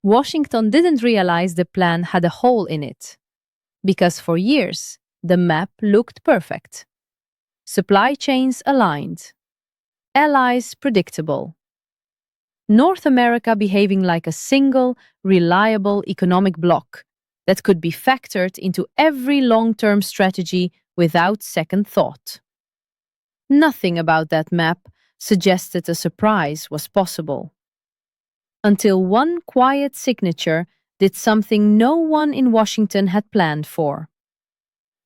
Washington didn't realize the plan had a hole in it, because for years the map looked perfect. Supply chains aligned, allies predictable, North America behaving like a single, reliable economic bloc that could be factored into every long-term strategy without second thought. Nothing about that map suggested a surprise was possible. Until one quiet signature did something no one in Washington had planned for.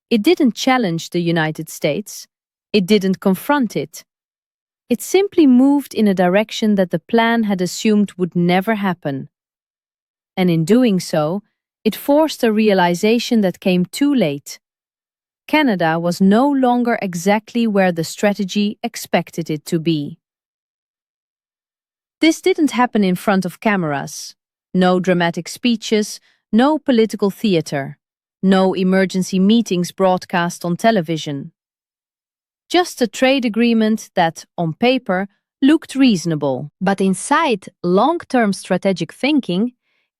It didn't challenge the United States. It didn't confront it. It simply moved in a direction that the plan had assumed would never happen. And in doing so, it forced a realization that came too late. Canada was no longer exactly where the strategy expected it to be. This didn't happen in front of cameras. No dramatic speeches, no political theater, no emergency meetings broadcast on television. Just a trade agreement that, on paper, looked reasonable. But inside long-term strategic thinking,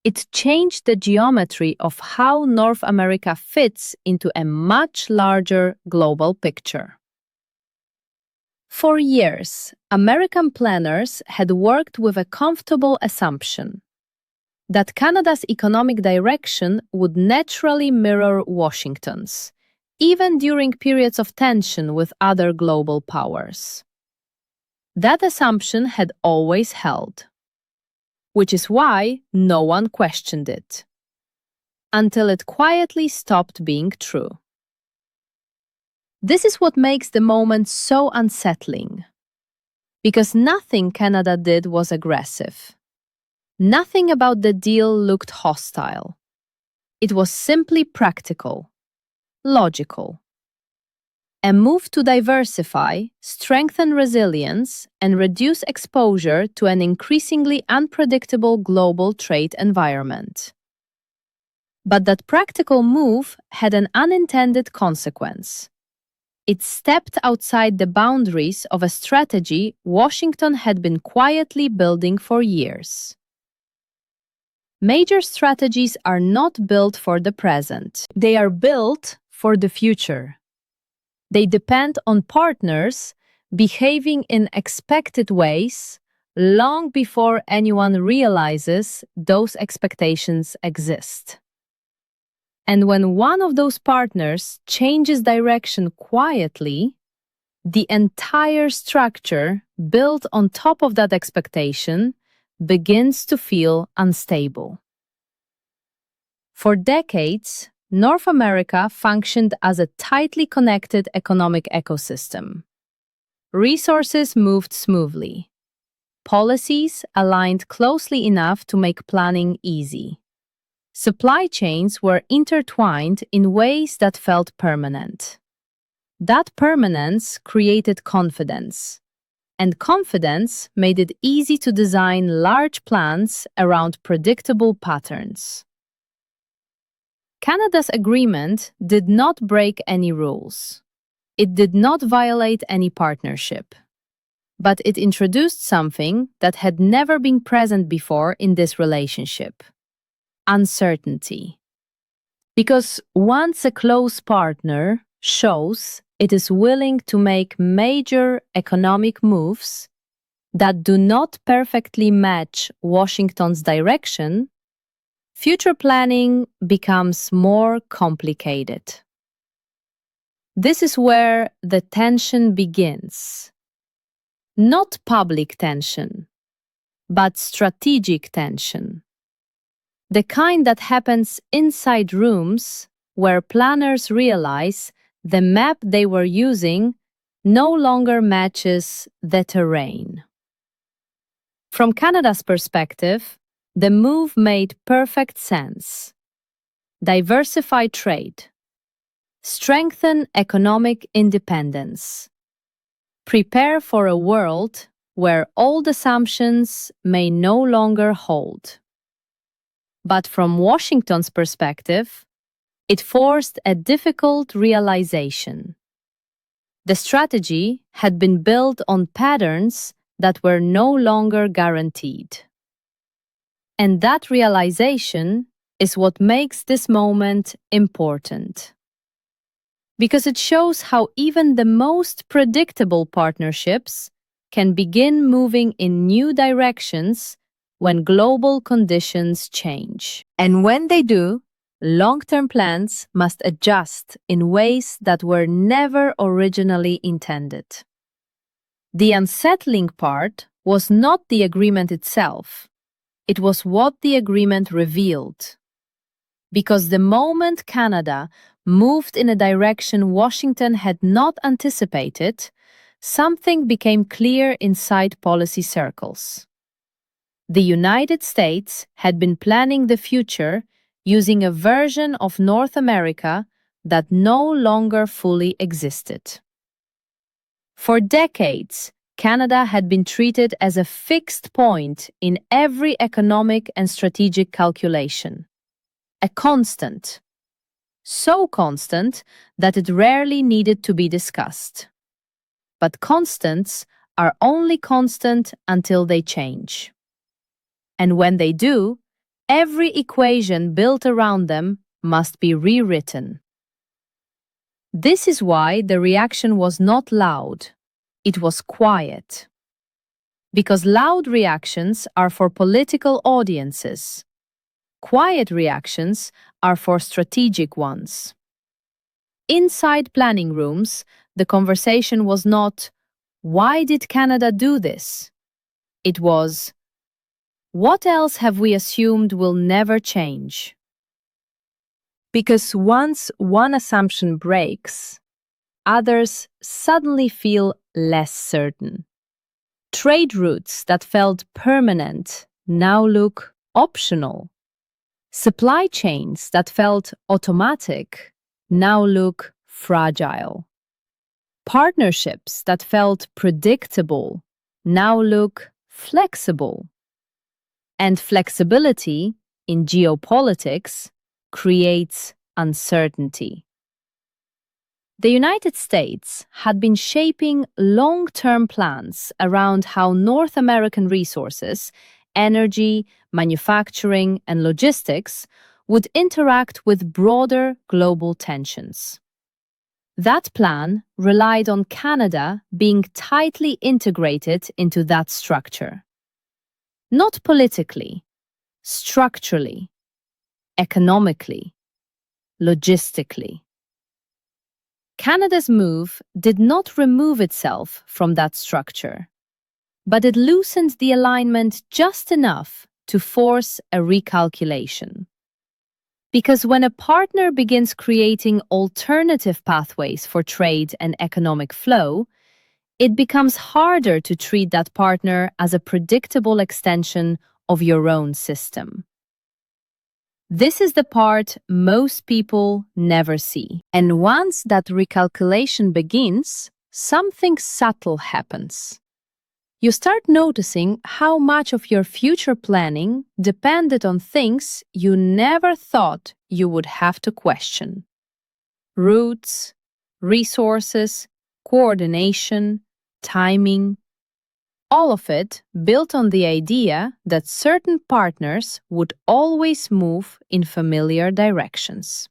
it changed the geometry of how North America fits into a much larger global picture. For years, American planners had worked with a comfortable assumption that Canada's economic direction would naturally mirror Washington's, even during periods of tension with other global powers. That assumption had always held, which is why no one questioned it, until it quietly stopped being true. This is what makes the moment so unsettling, because nothing Canada did was aggressive. Nothing about the deal looked hostile. It was simply practical, logical. A move to diversify, strengthen resilience, and reduce exposure to an increasingly unpredictable global trade environment. But that practical move had an unintended consequence. It stepped outside the boundaries of a strategy Washington had been quietly building for years. Major strategies are not built for the present. They are built for the future. They depend on partners behaving in expected ways long before anyone realizes those expectations exist. And when one of those partners changes direction quietly, the entire structure built on top of that expectation begins to feel unstable. For decades, North America functioned as a tightly connected economic ecosystem. Resources moved smoothly. Policies aligned closely enough to make planning easy. Supply chains were intertwined in ways that felt permanent. That permanence created confidence, and confidence made it easy to design large plans around predictable patterns. Canada's agreement did not break any rules. It did not violate any partnership. But it introduced something that had never been present before in this relationship: uncertainty. Because once a close partner shows it is willing to make major economic moves that do not perfectly match Washington's direction, future planning becomes more complicated. This is where the tension begins. Not public tension, but strategic tension. The kind that happens inside rooms where planners realize the map they were using no longer matches the terrain. From Canada's perspective, the move made perfect sense. Diversify trade. Strengthen economic independence. Prepare for a world where old assumptions may no longer hold. But from Washington's perspective, it forced a difficult realization. The strategy had been built on patterns that were no longer guaranteed. And that realization is what makes this moment important. Because it shows how even the most predictable partnerships can begin moving in new directions when global conditions change. And when they do, long-term plans must adjust in ways that were never originally intended. The unsettling part was not the agreement itself, it was what the agreement revealed. Because the moment Canada moved in a direction Washington had not anticipated, something became clear inside policy circles. The United States had been planning the future using a version of North America that no longer fully existed. For decades, Canada had been treated as a fixed point in every economic and strategic calculation. A constant. So constant that it rarely needed to be discussed. But constants are only constant until they change. And when they do, every equation built around them must be rewritten. This is why the reaction was not loud, it was quiet. Because loud reactions are for political audiences. Quiet reactions are for strategic ones. Inside planning rooms, the conversation was not, "Why did Canada do this?" It was, "What else have we assumed will never change?" Because once one assumption breaks, others suddenly feel less certain. Trade routes that felt permanent now look optional. Supply chains that felt automatic now look fragile. Partnerships that felt predictable now look flexible. And flexibility in geopolitics creates uncertainty. The United States had been shaping long-term plans around how North American resources, energy, manufacturing, and logistics would interact with broader global tensions. That plan relied on Canada being tightly integrated into that structure. Not politically, structurally, economically, logistically. Canada's move did not remove itself from that structure, but it loosened the alignment just enough to force a recalculation. Because when a partner begins creating alternative pathways for trade and economic flow, it becomes harder to treat that partner as a predictable extension of your own system. This is the part most people never see. And once that recalculation begins, something subtle happens. You start noticing how much of your future planning depended on things you never thought you would have to question. Routes, resources, coordination, timing. All of it built on the idea that certain partners would always move in familiar directions.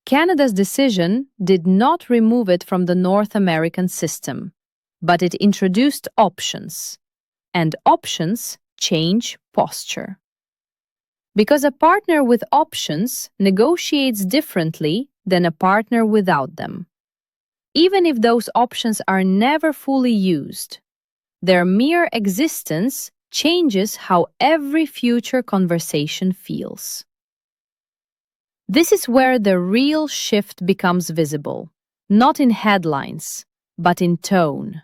Canada's decision did not remove it from the North American system, but it introduced options, and options change posture. Because a partner with options negotiates differently than a partner without them. Even if those options are never fully used, their mere existence changes how every future conversation feels. This is where the real shift becomes visible, not in headlines, but in tone.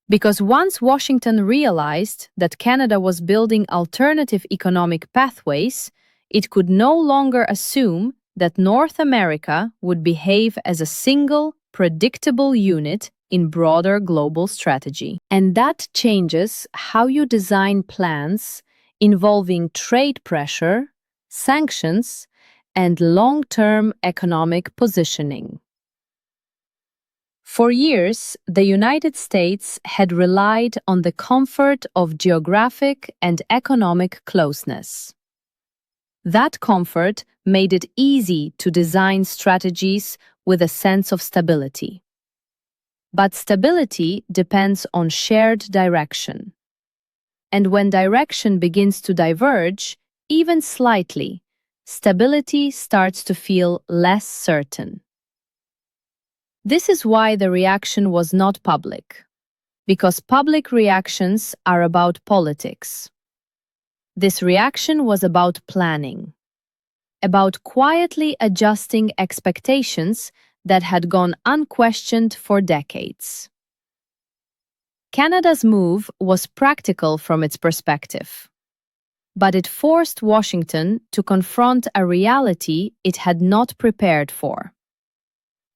Because once Washington realized that Canada was building alternative economic pathways, it could no longer assume that North America would behave as a single, predictable unit in broader global strategy. And that changes how you design plans involving trade pressure, sanctions, and long-term economic positioning. For years, the United States had relied on the comfort of geographic and economic closeness. That comfort made it easy to design strategies with a sense of stability. But stability depends on shared direction. And when direction begins to diverge, even slightly, stability starts to feel less certain. This is why the reaction was not public, because public reactions are about politics. This reaction was about planning, about quietly adjusting expectations that had gone unquestioned for decades. Canada's move was practical from its perspective, but it forced Washington to confront a reality it had not prepared for: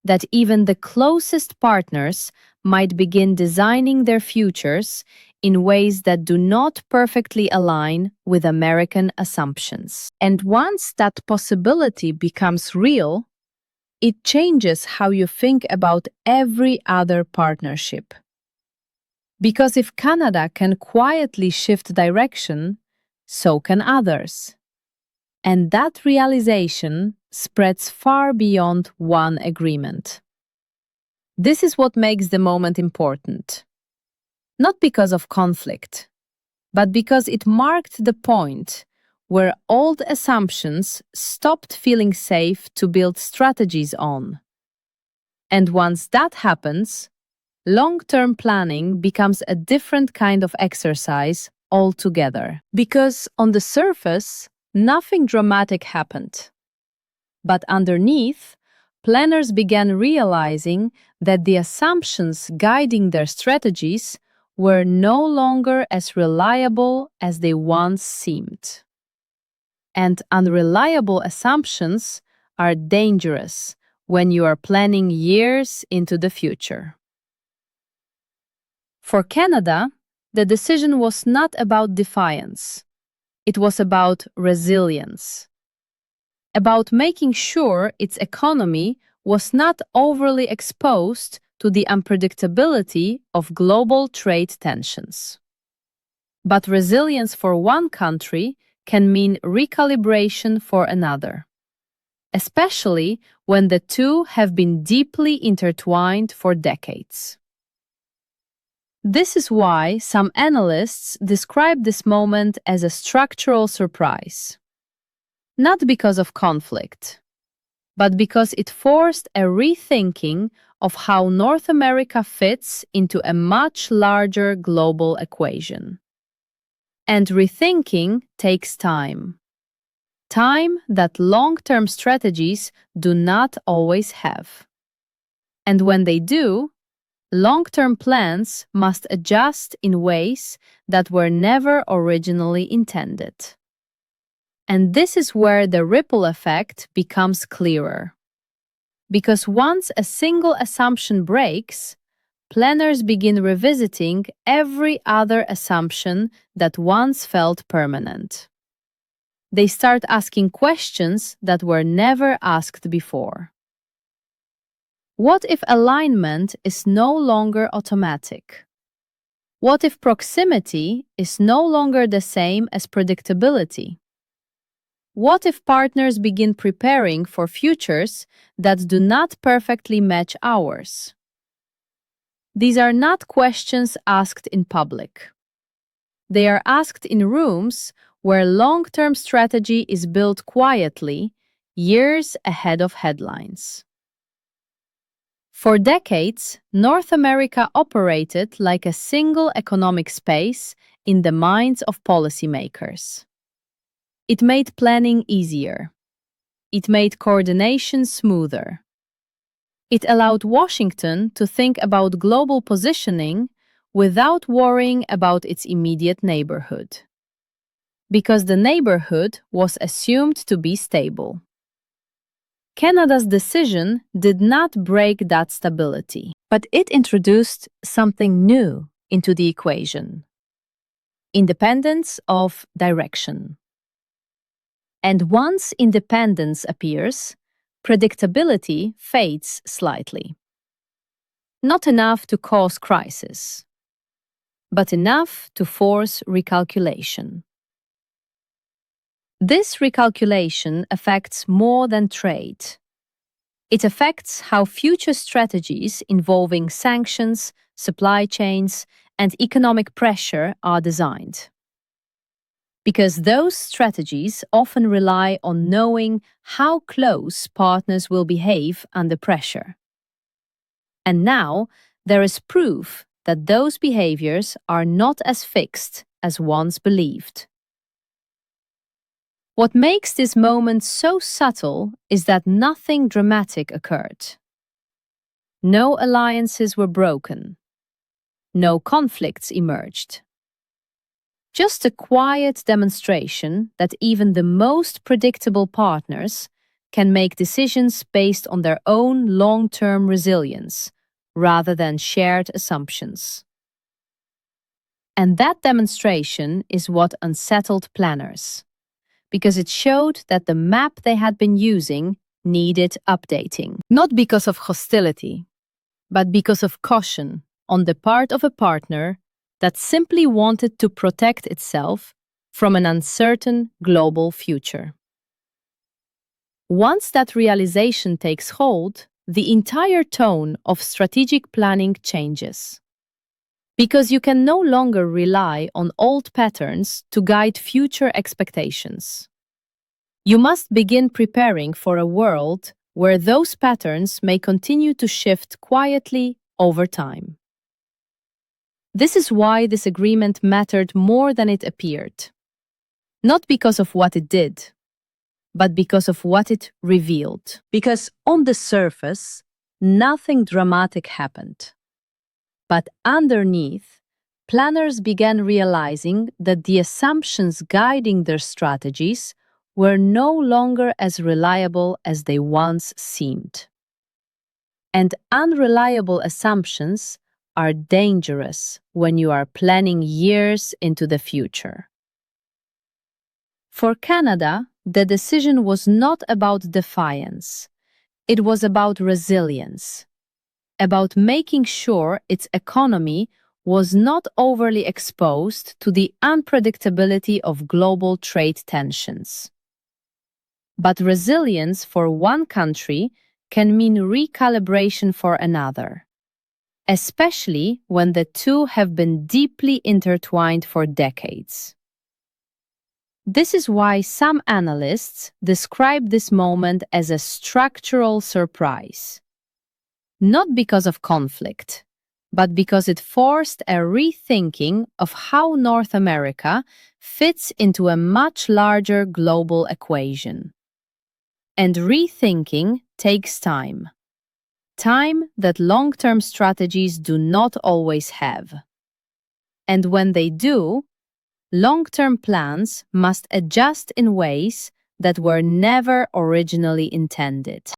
that even the closest partners might begin designing their futures in ways that do not perfectly align with American assumptions. And once that possibility becomes real, it changes how you think about every other partnership. Because if Canada can quietly shift direction, so can others. And that realization spreads far beyond one agreement. This is what makes the moment important. Not because of conflict, but because it marked the point where old assumptions stopped feeling safe to build strategies on. And once that happens, long-term planning becomes a different kind of exercise altogether. Because on the surface, nothing dramatic happened. But underneath, planners began realizing that the assumptions guiding their strategies were no longer as reliable as they once seemed. And unreliable assumptions are dangerous when you are planning years into the future. For Canada, the decision was not about defiance. It was about resilience, about making sure its economy was not overly exposed to the unpredictability of global trade tensions. But resilience for one country can mean recalibration for another, especially when the two have been deeply intertwined for decades. This is why some analysts describe this moment as a structural surprise. Not because of conflict, but because it forced a rethinking of how North America fits into a much larger global equation. And rethinking takes time. Time that long-term strategies do not always have. And when they do, long-term plans must adjust in ways that were never originally intended. And this is where the ripple effect becomes clearer. Because once a single assumption breaks, planners begin revisiting every other assumption that once felt permanent. They start asking questions that were never asked before. What if alignment is no longer automatic? What if proximity is no longer the same as predictability? What if partners begin preparing for futures that do not perfectly match ours? These are not questions asked in public. They are asked in rooms where long-term strategy is built quietly, years ahead of headlines. For decades, North America operated like a single economic space in the minds of policymakers. It made planning easier. It made coordination smoother. It allowed Washington to think about global positioning without worrying about its immediate neighborhood. Because the neighborhood was assumed to be stable. Canada's decision did not break that stability, but it introduced something new into the equation: independence of direction. And once independence appears, predictability fades slightly. Not enough to cause crisis, but enough to force recalculation. This recalculation affects more than trade. It affects how future strategies involving sanctions, supply chains, and economic pressure are designed. Because those strategies often rely on knowing how close partners will behave under pressure. And now, there is proof that those behaviors are not as fixed as once believed. What makes this moment so subtle is that nothing dramatic occurred. No alliances were broken. No conflicts emerged. Just a quiet demonstration that even the most predictable partners can make decisions based on their own long-term resilience rather than shared assumptions. And that demonstration is what unsettled planners, because it showed that the map they had been using needed updating. Not because of hostility, but because of caution on the part of a partner that simply wanted to protect itself from an uncertain global future. Once that realization takes hold, the entire tone of strategic planning changes. Because you can no longer rely on old patterns to guide future expectations. You must begin preparing for a world where those patterns may continue to shift quietly over time. This is why this agreement mattered more than it appeared. Not because of what it did, but because of what it revealed. Because on the surface, nothing dramatic happened. But underneath, planners began realizing that the assumptions guiding their strategies were no longer as reliable as they once seemed. And unreliable assumptions are dangerous when you are planning years into the future. For Canada, the decision was not about defiance. It was about resilience, about making sure its economy was not overly exposed to the unpredictability of global trade tensions. But resilience for one country can mean recalibration for another, especially when the two have been deeply intertwined for decades. This is why some analysts describe this moment as a structural surprise. Not because of conflict, but because it forced a rethinking of how North America fits into a much larger global equation. And rethinking takes time. Time that long-term strategies do not always have. And when they do, long-term plans must adjust in ways that were never originally intended.